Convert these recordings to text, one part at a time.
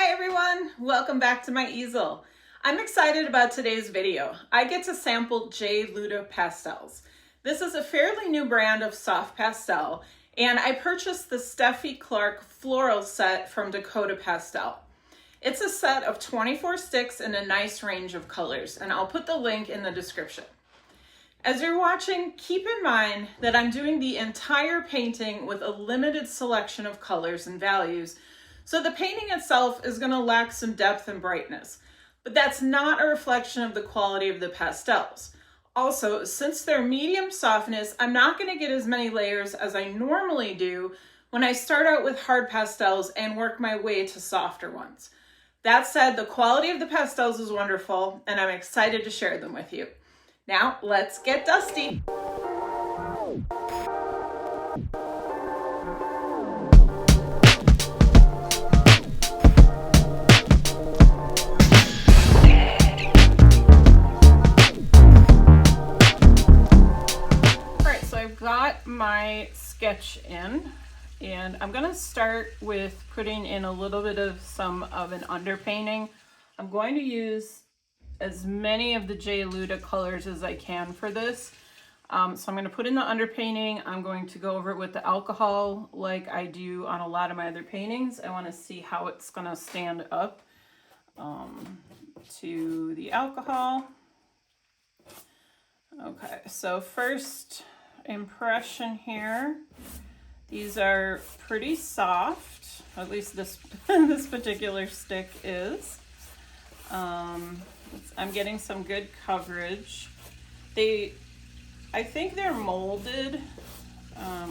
Hi everyone, welcome back to my easel. I'm excited about today's video. I get to sample J Luda Pastels. This is a fairly new brand of soft pastel, and I purchased the Stephie Floral set from Dakota Pastel. It's a set of 24 sticks in a nice range of colors, and I'll put the link in the description. As you're watching, keep in mind that I'm doing the entire painting with a limited selection of colors and values, so the painting itself is going to lack some depth and brightness, but that's not a reflection of the quality of the pastels. Also, since they're medium softness, I'm not going to get as many layers as I normally do when I start out with hard pastels and work my way to softer ones. That said, the quality of the pastels is wonderful, and I'm excited to share them with you. Now, let's get dusty. Got my sketch in, and I'm going to start with putting in a little bit of some of an underpainting. I'm going to use as many of the J Luda colors as I can for this. So I'm going to put in the underpainting. I'm going to go over it with the alcohol like I do on a lot of my other paintings. I want to see how it's going to stand up to the alcohol. Okay, so first impression here, these are pretty soft, at least this this particular stick is. I'm getting some good coverage. I think they're molded.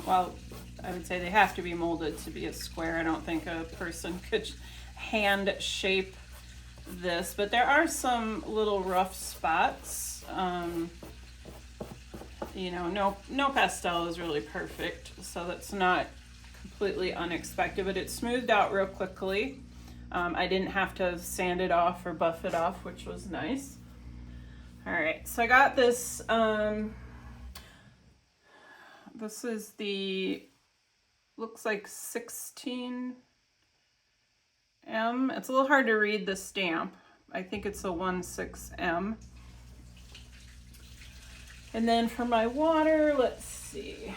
Well, I would say they have to be molded to be a square. I don't think a person could hand shape this, but there are some little rough spots. You know, no pastel is really perfect, so that's not completely unexpected, but it smoothed out real quickly. I didn't have to sand it off or buff it off, which was nice. All right, so I got this. This is the, looks like 16M. It's a little hard to read the stamp. I think it's a 16M. And then for my water, let's see.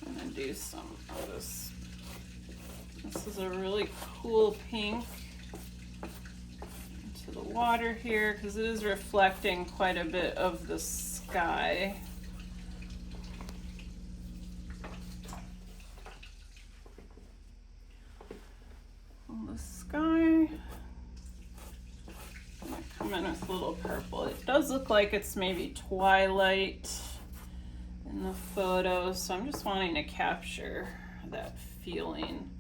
I'm gonna do some of this. This is a really cool pink into the water here because it is reflecting quite a bit of the sky. On the sky. Come in with a little purple. It does look like it's maybe twilight in the photo, so I'm just wanting to capture that feeling.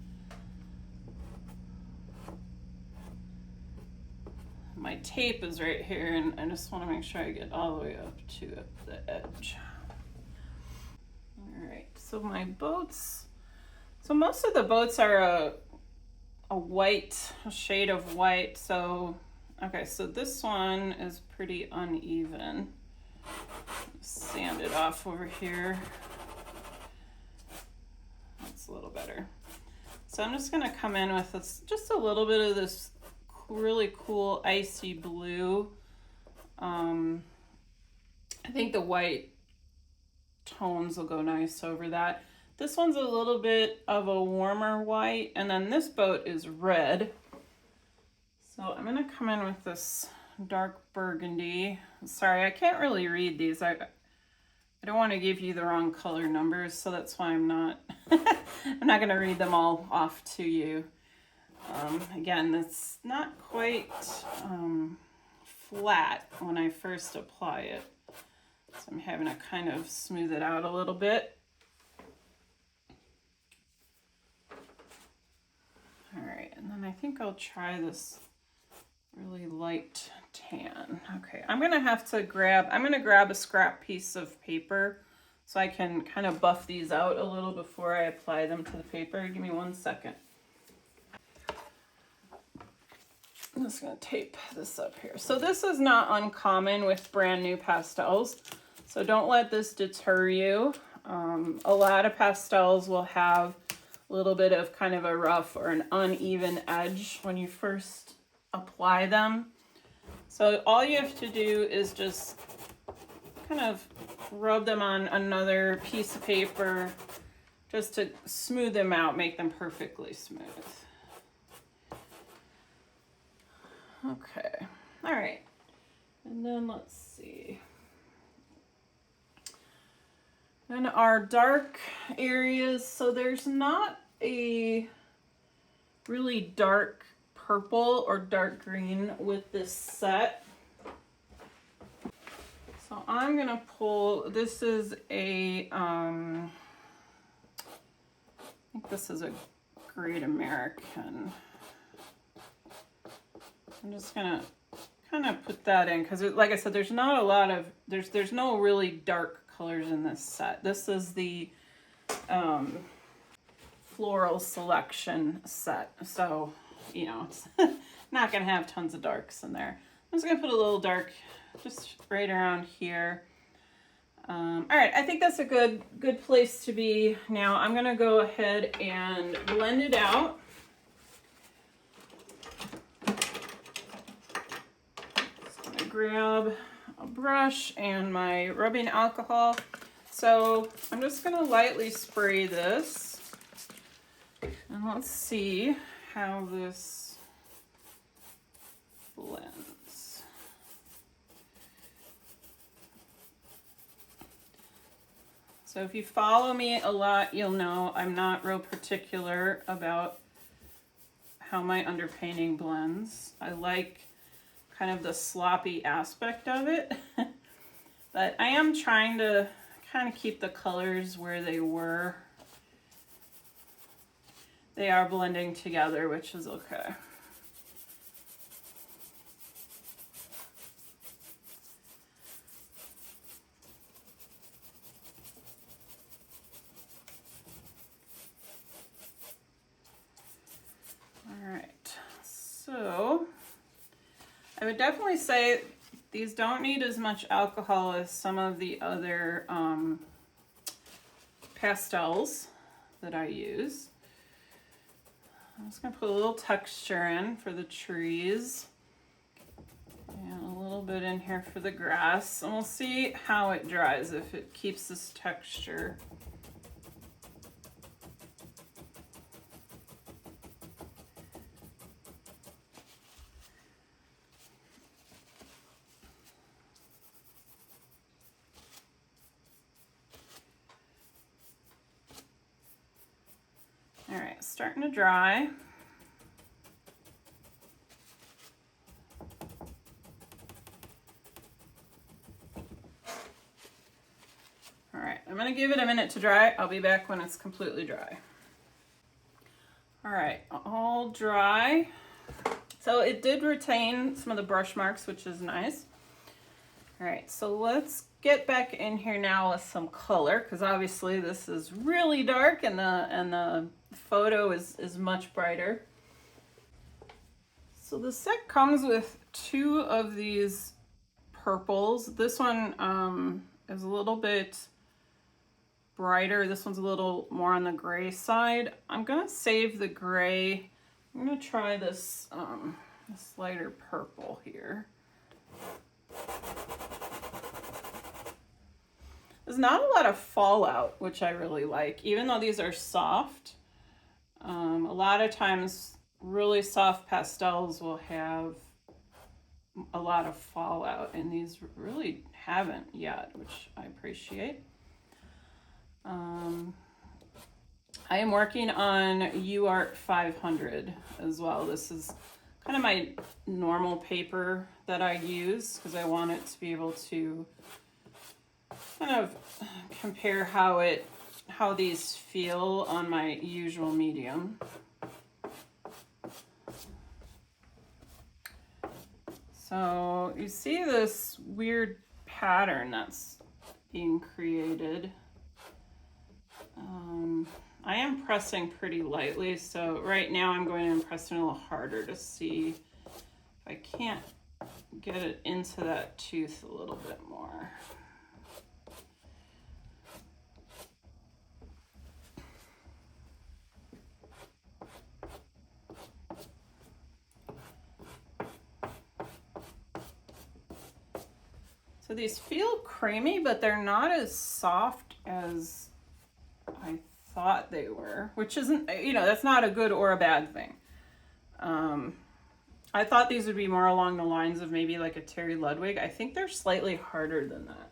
My tape is right here, and I just want to make sure I get all the way up to the edge. All right, so my boats. So most of the boats are a white, a shade of white, so okay, so this one is pretty uneven. Sand it off over here. That's a little better. So I'm just gonna come in with this, just a little bit of this really cool icy blue. I think the white tones will go nice over that. This one's a little bit of a warmer white, and then this boat is red. So I'm going to come in with this dark burgundy. Sorry, I can't really read these. I don't want to give you the wrong color numbers, so that's why I'm not I'm not going to read them all off to you. Again, it's not quite flat when I first apply it. So I'm having to kind of smooth it out a little bit. All right, and then I think I'll try this really light tan. Okay, I'm gonna grab a scrap piece of paper so I can kind of buff these out a little before I apply them to the paper. Give me 1 second. I'm just gonna tape this up here. So this is not uncommon with brand new pastels, so don't let this deter you. A lot of pastels will have a little bit of kind of a rough or an uneven edge when you first apply them. So all you have to do is just kind of rub them on another piece of paper just to smooth them out, make them perfectly smooth. Okay, all right. And then let's see. And our dark areas, so there's not a really dark purple or dark green with this set. So I'm gonna pull, this is a, I think this is a Great American. I'm just gonna kind of put that in because, like I said, there's not a lot of, there's no really dark colors in this set. This is the Floral selection set, so you know it's not gonna have tons of darks in there. I'm just gonna put a little dark just right around here. All right, I think that's a good place to be. Now I'm gonna go ahead and blend it out. Just gonna grab a brush and my rubbing alcohol. So I'm just gonna lightly spray this, and let's see how this blends. So if you follow me a lot, you'll know I'm not real particular about how my underpainting blends. I like kind of the sloppy aspect of it, but I am trying to kind of keep the colors where they were. They are blending together, which is okay. All right, so I would definitely say these don't need as much alcohol as some of the other pastels that I use. I'm just gonna put a little texture in for the trees and a little bit in here for the grass, and we'll see how it dries, if it keeps this texture. All right, starting to dry. All right, I'm gonna give it a minute to dry. I'll be back when it's completely dry. All right, all dry. So it did retain some of the brush marks, which is nice. All right, so let's get back in here now with some color, because obviously this is really dark and the photo is much brighter. So the set comes with two of these purples. This one is a little bit brighter. This one's a little more on the gray side. I'm gonna save the gray. I'm gonna try this, this lighter purple here. There's not a lot of fallout, which I really like, even though these are soft. A lot of times really soft pastels will have a lot of fallout, and these really haven't yet, which I appreciate. I am working on UArt 500 as well. This is kind of my normal paper that I use because I want it to be able to kind of compare how these feel on my usual medium. So you see this weird pattern that's being created. I am pressing pretty lightly, so right now I'm going to press it a little harder to see if I can't get it into that tooth a little bit more. So these feel creamy, but they're not as soft as I thought they were, which isn't, you know, that's not a good or a bad thing. I thought these would be more along the lines of maybe like a Terry Ludwig. I think they're slightly harder than that.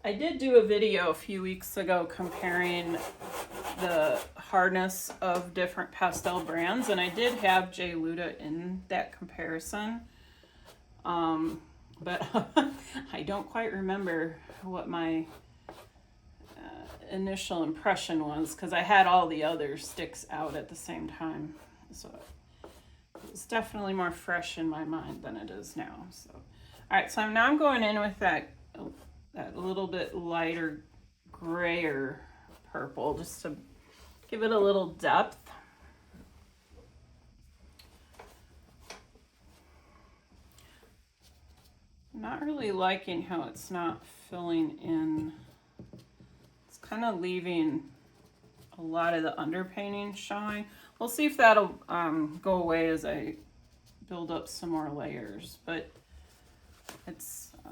I did do a video a few weeks ago comparing the hardness of different pastel brands, and I did have J Luda in that comparison. But I don't quite remember what my initial impression was, because I had all the other sticks out at the same time. So it's definitely more fresh in my mind than it is now. So, all right, so now I'm going in with that little bit lighter grayer purple, just to give it a little depth. I'm not really liking how it's not filling in. It's kind of leaving a lot of the underpainting showing. We'll see if that'll go away as I build up some more layers, but it's, I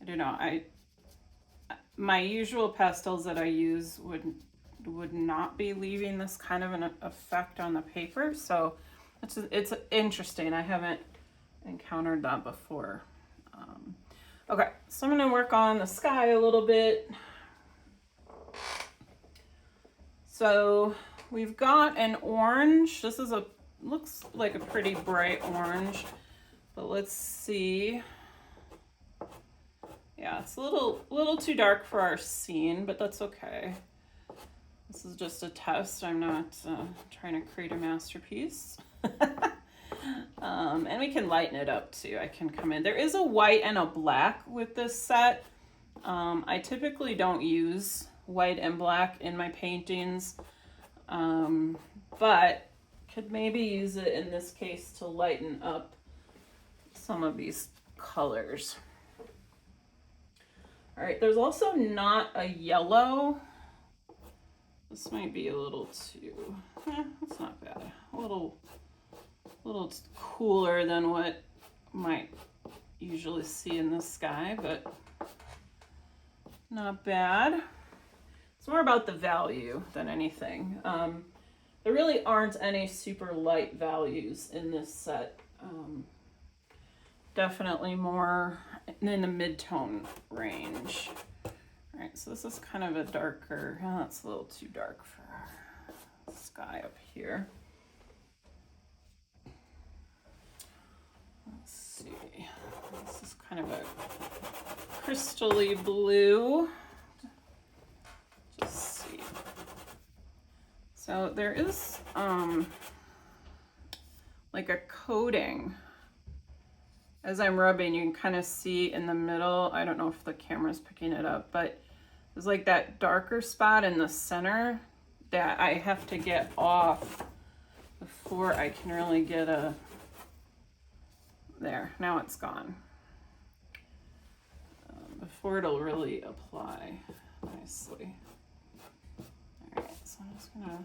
don't know, my usual pastels that I use would not be leaving this kind of an effect on the paper, so it's interesting. I haven't encountered that before. Okay, so I'm going to work on the sky a little bit. So we've got an orange. This is looks like a pretty bright orange, but let's see. Yeah, it's a little too dark for our scene, but that's okay. This is just a test. I'm not trying to create a masterpiece. And we can lighten it up too. I can come in. There is a white and a black with this set. I typically don't use white and black in my paintings, but could maybe use it in this case to lighten up some of these colors. All right, there's also not a yellow. This might be a little too, it's not bad. A little cooler than what might usually see in the sky, but not bad. It's more about the value than anything. There really aren't any super light values in this set. Definitely more in the mid-tone range. All right, so this is kind of a darker, that's a little too dark for our sky up here. Let's see, this is kind of a crystally blue. Just see. So there is like a coating. As I'm rubbing, you can kind of see in the middle, I don't know if the camera's picking it up, but there's like that darker spot in the center that I have to get off before I can really get a, there, now it's gone. Before it'll really apply nicely. All right, so I'm just gonna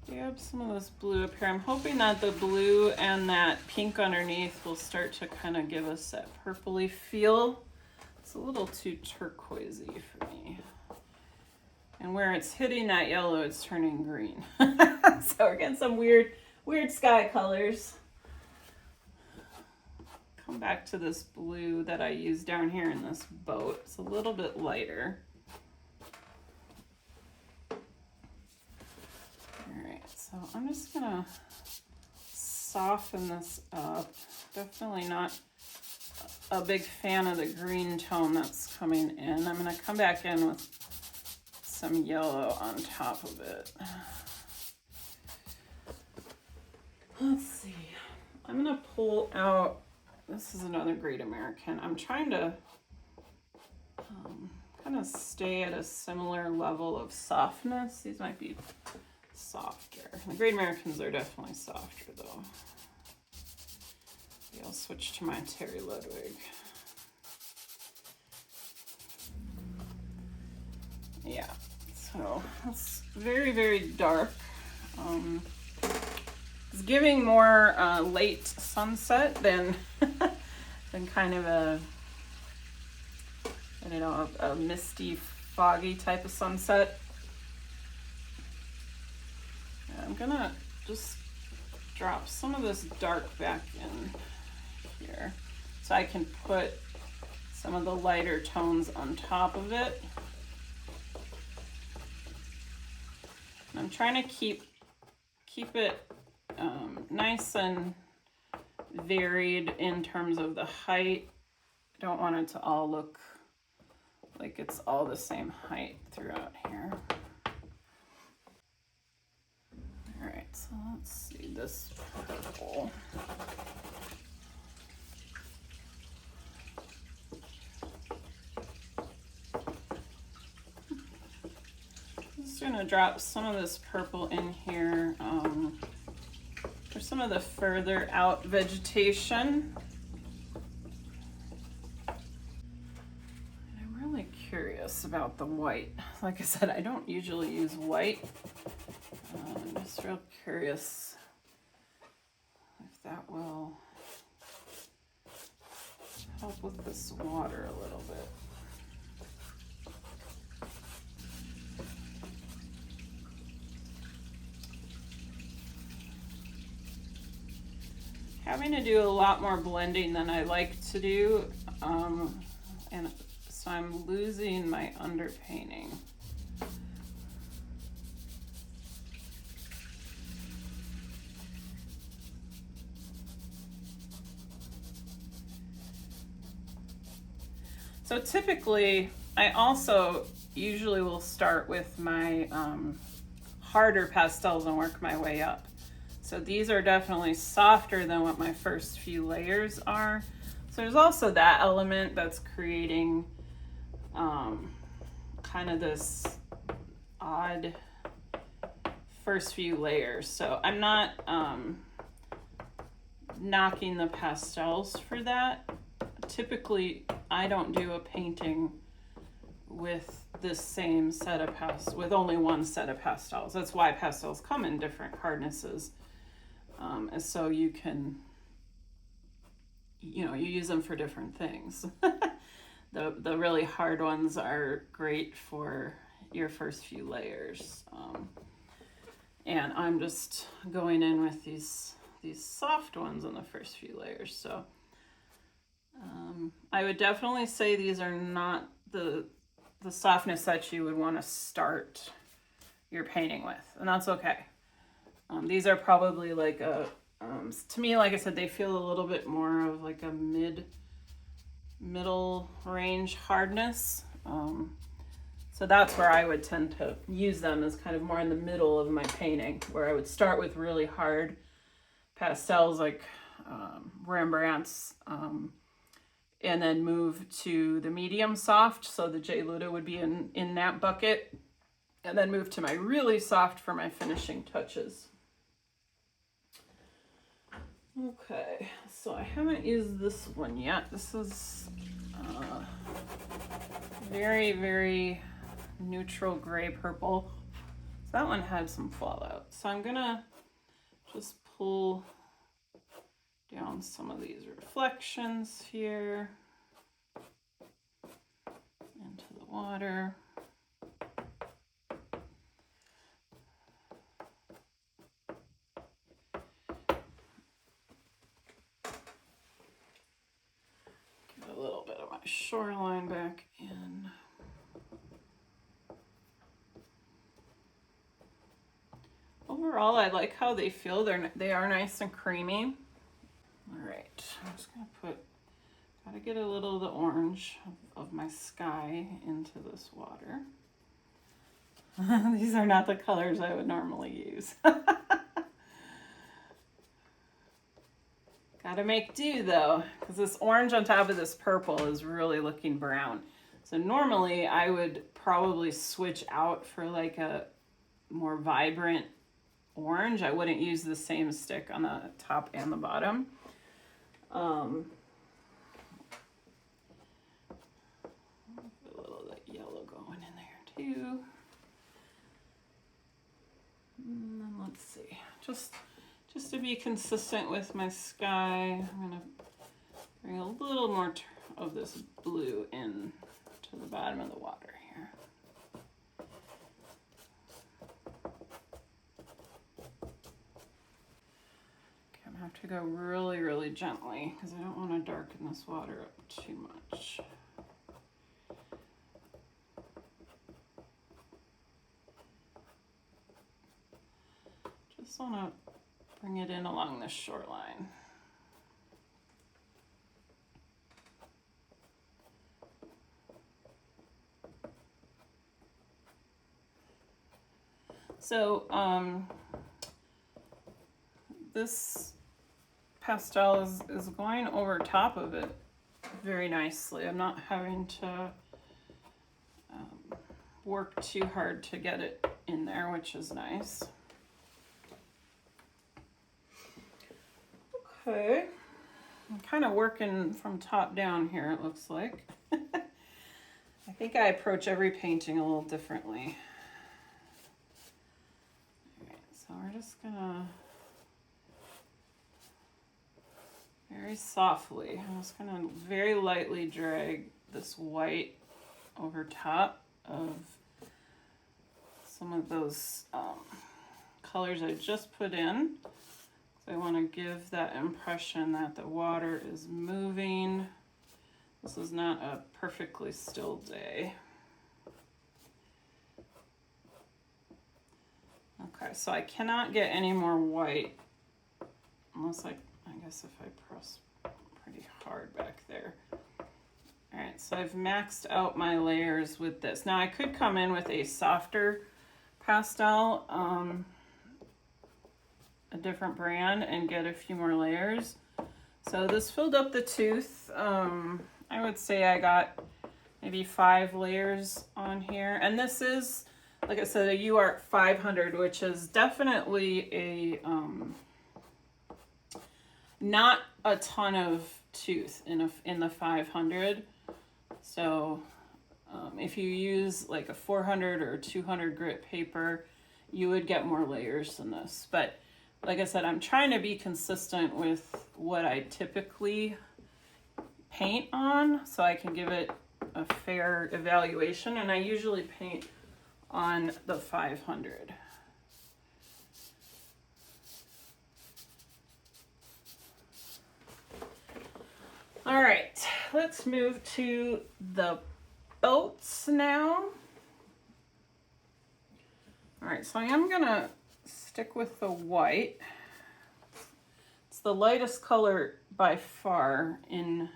dab some of this blue up here. I'm hoping that the blue and that pink underneath will start to kind of give us that purpley feel. It's a little too turquoisey for me. And where it's hitting that yellow, it's turning green. So we're getting some weird sky colors. Come back to this blue that I used down here in this boat. It's a little bit lighter. So I'm just gonna soften this up. Definitely not a big fan of the green tone that's coming in. I'm gonna come back in with some yellow on top of it. Let's see. I'm gonna pull out, this is another Great American. I'm trying to kind of stay at a similar level of softness. These might be softer. The Great Americans are definitely softer though. Maybe I'll switch to my Terry Ludwig. Yeah, so it's very, very dark. It's giving more late sunset than than kind of a, I don't know, a misty, foggy type of sunset. And I'm gonna just drop some of this dark back in here so I can put some of the lighter tones on top of it. And I'm trying to keep it nice and varied in terms of the height. I don't want it to all look like it's all the same height throughout here. All right, so let's see this purple. I'm just gonna drop some of this purple in here for some of the further out vegetation. I'm really curious about the white. Like I said, I don't usually use white. I'm just real curious if that will help with this water a little bit. Having to do a lot more blending than I like to do, and so I'm losing my underpainting. So typically, I also usually will start with my harder pastels and work my way up. So these are definitely softer than what my first few layers are. So there's also that element that's creating kind of this odd first few layers. So I'm not knocking the pastels for that. Typically, I don't do a painting with the same set of pastels, with only one set of pastels. That's why pastels come in different hardnesses. So you can, you use them for different things. The really hard ones are great for your first few layers. And I'm just going in with these soft ones in the first few layers. So I would definitely say these are not the softness that you would want to start your painting with, and that's okay. These are probably like a, to me, like I said, they feel a little bit more of like a middle range hardness. So that's where I would tend to use them, as kind of more in the middle of my painting, where I would start with really hard pastels like Rembrandt's, and then move to the medium soft. So the J Luda would be in that bucket, and then move to my really soft for my finishing touches. Okay, so I haven't used this one yet. This is very, very neutral gray purple. So that one had some fallout. So I'm gonna just pull down some of these reflections here into the water. Get a little bit of my shoreline back in. Overall, I like how they feel. They are nice and creamy. All right, I'm just gonna gotta get a little of the orange of my sky into this water. These are not the colors I would normally use. Gotta make do though, because this orange on top of this purple is really looking brown. So normally I would probably switch out for like a more vibrant orange. I wouldn't use the same stick on the top and the bottom. A little of that yellow going in there too. And then let's see, just Just to be consistent with my sky, I'm gonna bring a little more of this blue in to the bottom of the water here. Okay, I'm gonna have to go really, really gently because I don't want to darken this water up too much. Just want to bring it in along the shoreline. So this pastel is going over top of it very nicely. I'm not having to work too hard to get it in there, which is nice. Okay, I'm kind of working from top down here, it looks like. I think I approach every painting a little differently. So we're just gonna very softly, I'm just gonna very lightly drag this white over top of some of those colors I just put in. So I want to give that impression that the water is moving. This is not a perfectly still day. Okay, so I cannot get any more white unless I guess if I press pretty hard back there. All right, so I've maxed out my layers with this. Now I could come in with a softer pastel, a different brand, and get a few more layers. So this filled up the tooth. I would say I got maybe 5 layers on here. And this is, like I said, a UART 500, which is definitely a, not a ton of tooth in the 500. So if you use like a 400 or 200 grit paper, you would get more layers than this. But like I said, I'm trying to be consistent with what I typically paint on so I can give it a fair evaluation. And I usually paint on the 500. All right, let's move to the boats now. All right, so I am gonna stick with the white. It's the lightest color by far in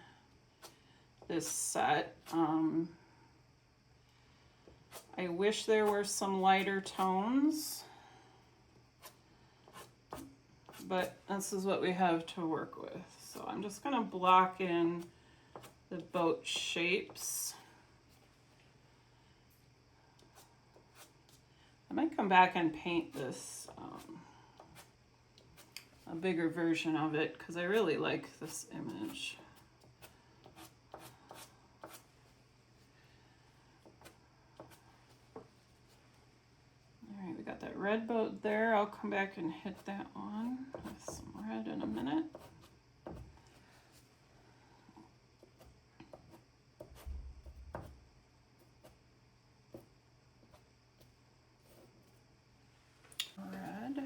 this set. I wish there were some lighter tones, but this is what we have to work with. So I'm just gonna block in the boat shapes. I might come back and paint this, a bigger version of it, because I really like this image. All right, we got that red boat there. I'll come back and hit that one with some red in a minute. Red.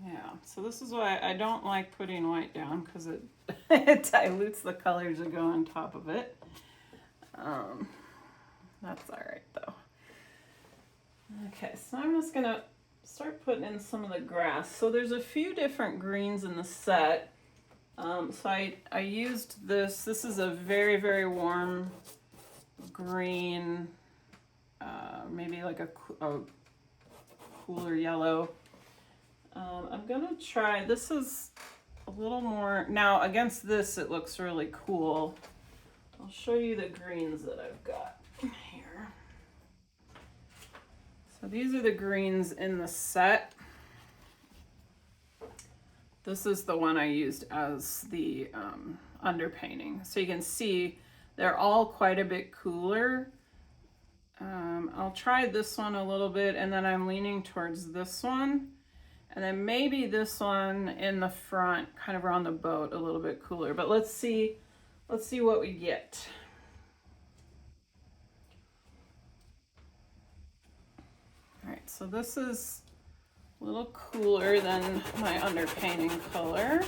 Yeah, so this is why I don't like putting white down, because it, it dilutes the colors that go on top of it. That's all right though. Okay, so I'm just gonna start putting in some of the grass. So there's a few different greens in the set. So I used this. This is a very, very warm green, maybe like a cooler yellow. I'm gonna try, this is a little more. Now against this, it looks really cool. I'll show you the greens that I've got here. So these are the greens in the set. This is the one I used as the underpainting. So you can see they're all quite a bit cooler. I'll try this one a little bit, and then I'm leaning towards this one. And then maybe this one in the front, kind of around the boat, a little bit cooler. But let's see what we get. All right, so this is a little cooler than my underpainting color.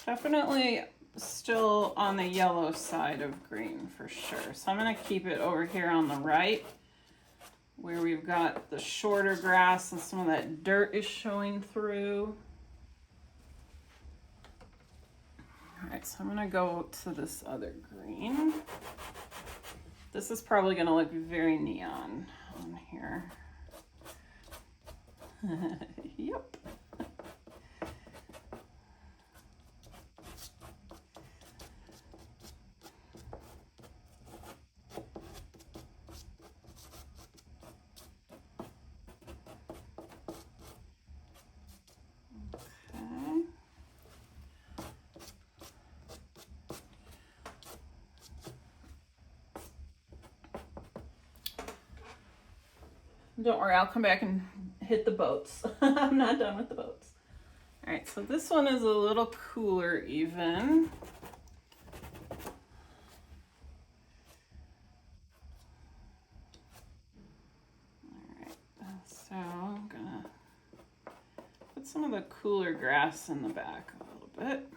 Definitely still on the yellow side of green for sure. So I'm going to keep it over here on the right where we've got the shorter grass and some of that dirt is showing through. All right, so I'm going to go to this other green. This is probably going to look very neon on here. Yep. Don't worry, I'll come back and hit the boats. I'm not done with the boats. All right, so this one is a little cooler even. All right, so I'm gonna put some of the cooler grass in the back a little bit,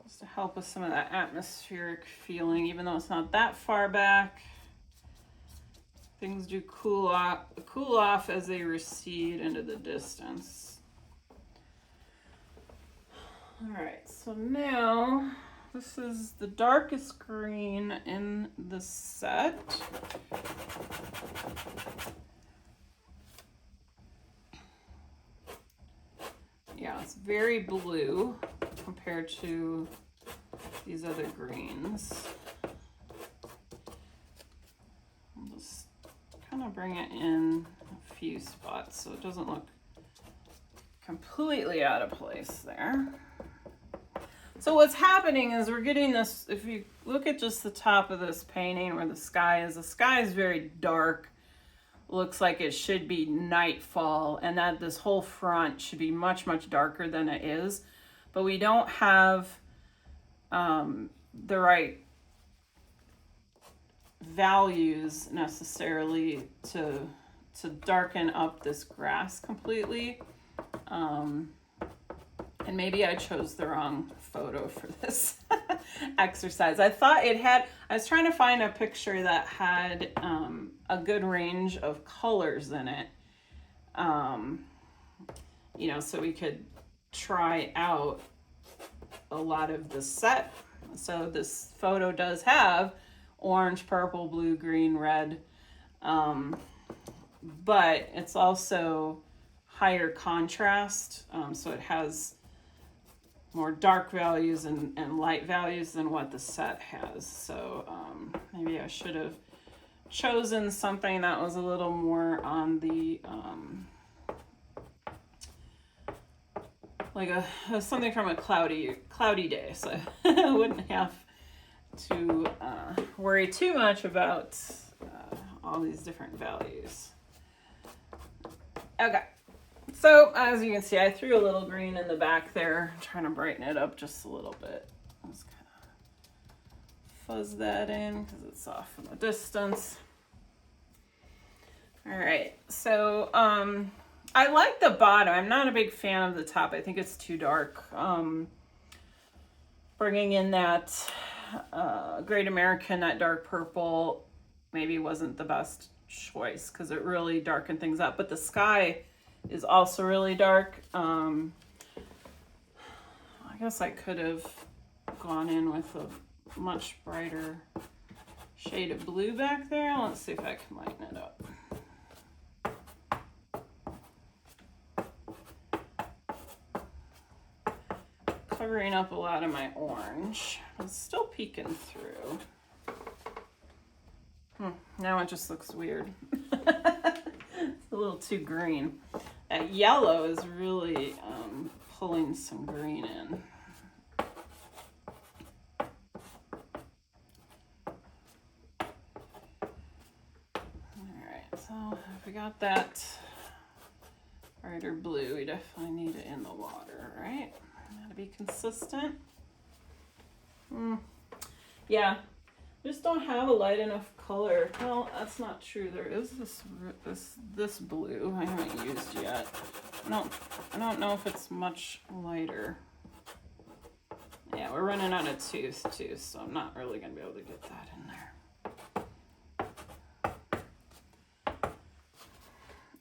just to help with some of that atmospheric feeling, even though it's not that far back. Things do cool off as they recede into the distance. All right, so now this is the darkest green in the set. Yeah, it's very blue compared to these other greens. Kind of bring it in a few spots so it doesn't look completely out of place there. So what's happening is we're getting this, if you look at just the top of this painting where the sky is very dark. Looks like it should be nightfall, and that this whole front should be much, much darker than it is. But we don't have the right values necessarily to darken up this grass completely. And maybe I chose the wrong photo for this exercise. I was trying to find a picture that had a good range of colors in it, you know, so we could try out a lot of the set. So this photo does have orange, purple, blue, green, red, but it's also higher contrast, so it has more dark values and light values than what the set has. So maybe I should have chosen something that was a little more on the like something from a cloudy day, so I wouldn't have to worry too much about all these different values. Okay, so as you can see, I threw a little green in the back there, trying to brighten it up just a little bit. Just kind of fuzz that in because it's off in the distance. All right, so I like the bottom. I'm not a big fan of the top. I think it's too dark. Bringing in that Great American, that dark purple, maybe wasn't the best choice because it really darkened things up. But the sky is also really dark. I guess I could have gone in with a much brighter shade of blue back there. Let's see if I can lighten it up. Covering up a lot of my orange. It's still peeking through. Now it just looks weird. It's a little too green. That yellow is really pulling some green in. Alright, so if we got that brighter blue, we definitely need it in the water, right? Gotta be consistent. Yeah, just don't have a light enough color. Well, that's not true. There is this blue I haven't used yet. I don't know if it's much lighter. Yeah, we're running out of tooth too, so I'm not really gonna be able to get that in there.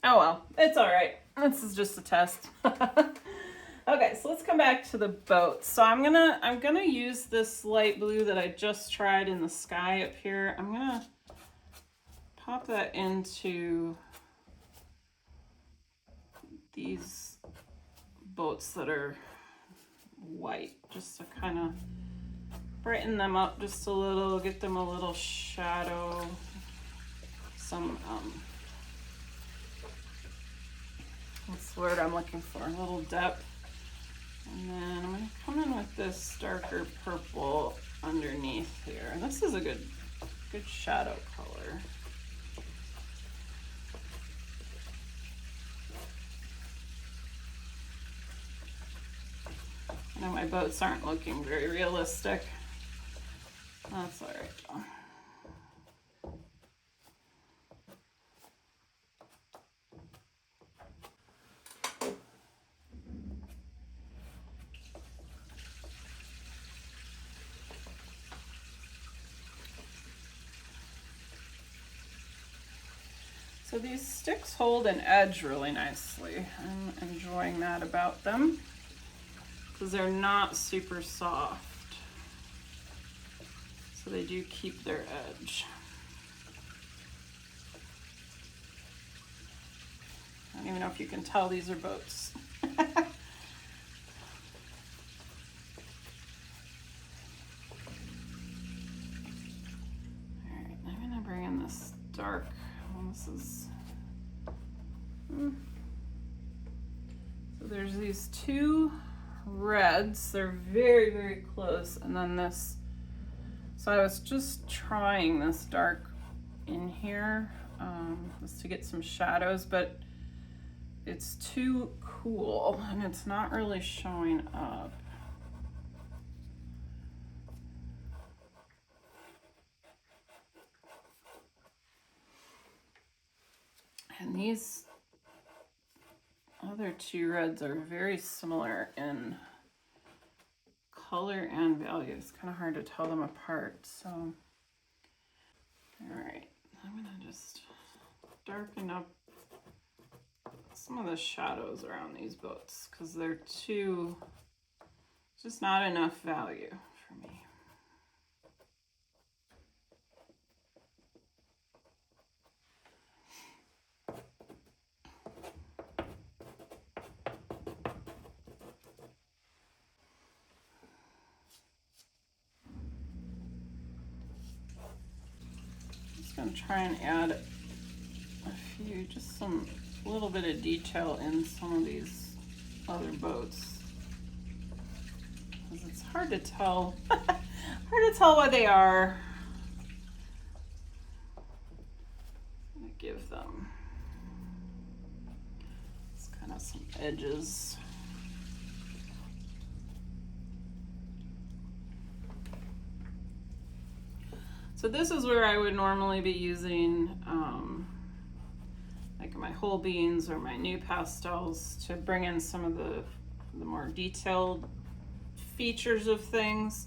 Oh well, it's all right. This is just a test. Okay, so let's come back to the boat. So I'm gonna use this light blue that I just tried in the sky up here. I'm gonna pop that into these boats that are white, just to kind of brighten them up just a little, get them a little shadow, some what's the word I'm looking for, a little depth. And then I'm going to come in with this darker purple underneath here. And this is a good shadow color. I know my boats aren't looking very realistic. That's all right though. So these sticks hold an edge really nicely. I'm enjoying that about them because they're not super soft. So they do keep their edge. I don't even know if you can tell these are boats. All right, I'm gonna bring in this dark. This is so there's these two reds, they're very, very close, and then this, so I was just trying this dark in here just to get some shadows, but it's too cool and it's not really showing up. And these other two reds are very similar in color and value. It's kind of hard to tell them apart. So, all right, I'm gonna just darken up some of the shadows around these boats because they're too, just not enough value for me. I'm try and add a few, just some little bit of detail in some of these other boats because it's hard to tell what they are. I'm gonna give them just kind of some edges. So this is where I would normally be using like my whole beans or my new pastels to bring in some of the more detailed features of things.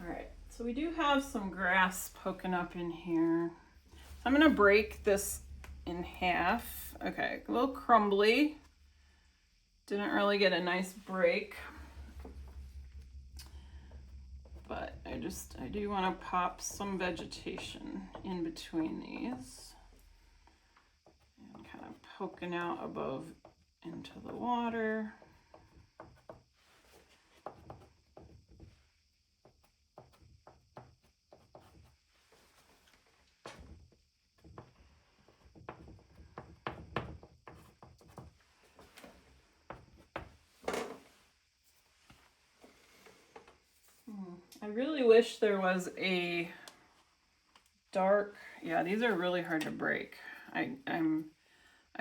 All right, So we do have some grass poking up in here. I'm gonna break this in half. Okay, a little crumbly. Didn't really get a nice break. But I do want to pop some vegetation in between these. And kind of poking out above into the water. I really wish there was a dark, yeah, these are really hard to break. I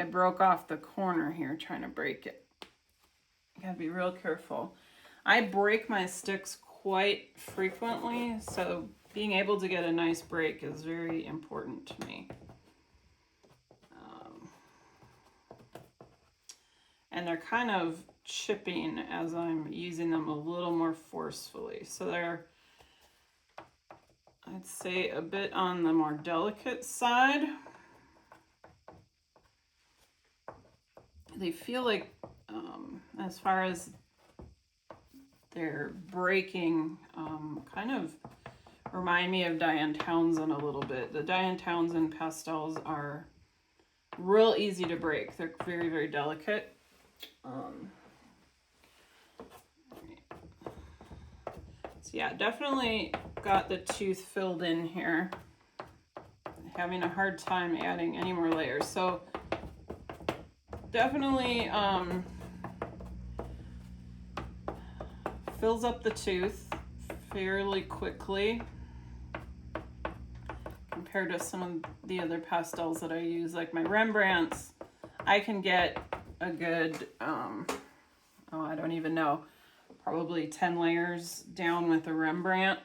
broke off the corner here trying to break it. You gotta be real careful. I break my sticks quite frequently, so being able to get a nice break is very important to me. And they're kind of chipping as I'm using them a little more forcefully. So they're, I'd say, a bit on the more delicate side. They feel like, as far as their breaking, kind of remind me of Diane Townsend a little bit. The Diane Townsend pastels are real easy to break. They're very, very delicate. So yeah, definitely got the tooth filled in here. Having a hard time adding any more layers. So definitely fills up the tooth fairly quickly compared to some of the other pastels that I use, like my Rembrandts. I can get a good, oh, I don't even know, probably 10 layers down with a Rembrandt.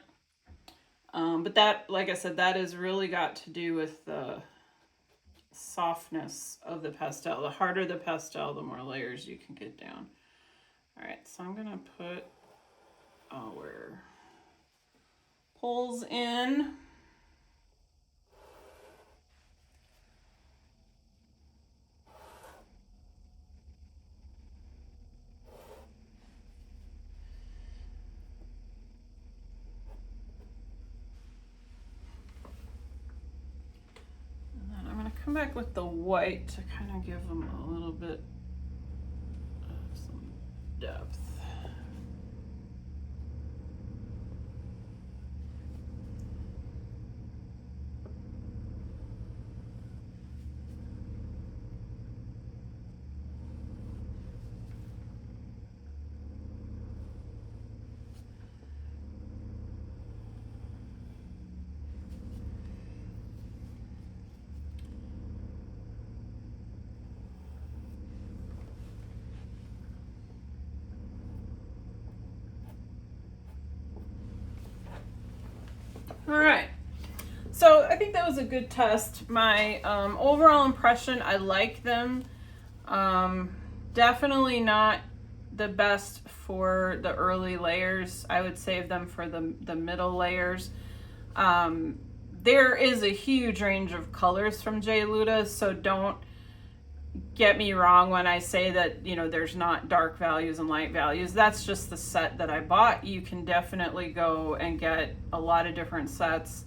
But that, like I said, that has really got to do with the softness of the pastel. The harder the pastel, the more layers you can get down. All right, so I'm gonna put our poles in. Come back with the white to kind of give them a little bit of some depth. All right, so I think that was a good test. My overall impression, I like them. Definitely not the best for the early layers. I would save them for the middle layers. There is a huge range of colors from J Luda, so don't get me wrong when I say that, you know, there's not dark values and light values. That's just the set that I bought. You can definitely go and get a lot of different sets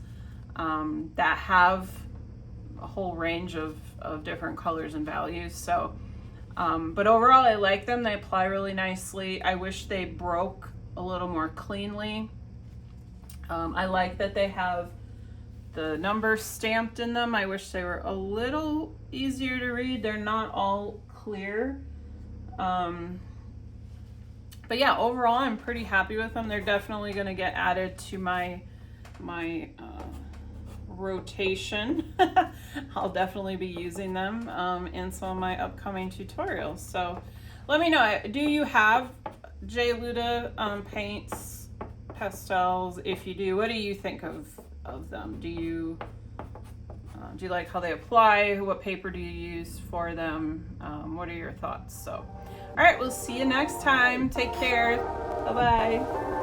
that have a whole range of different colors and values. So, but overall I like them. They apply really nicely. I wish they broke a little more cleanly. I like that they have the numbers stamped in them. I wish they were a little easier to read. They're not all clear. But yeah, overall I'm pretty happy with them. They're definitely going to get added to my rotation. I'll definitely be using them in some of my upcoming tutorials. So let me know, do you have J Luda paints, pastels? If you do, what do you think of them? Do you like how they apply? What paper do you use for them? What are your thoughts? So, all right, we'll see you next time. Take care. Bye-bye.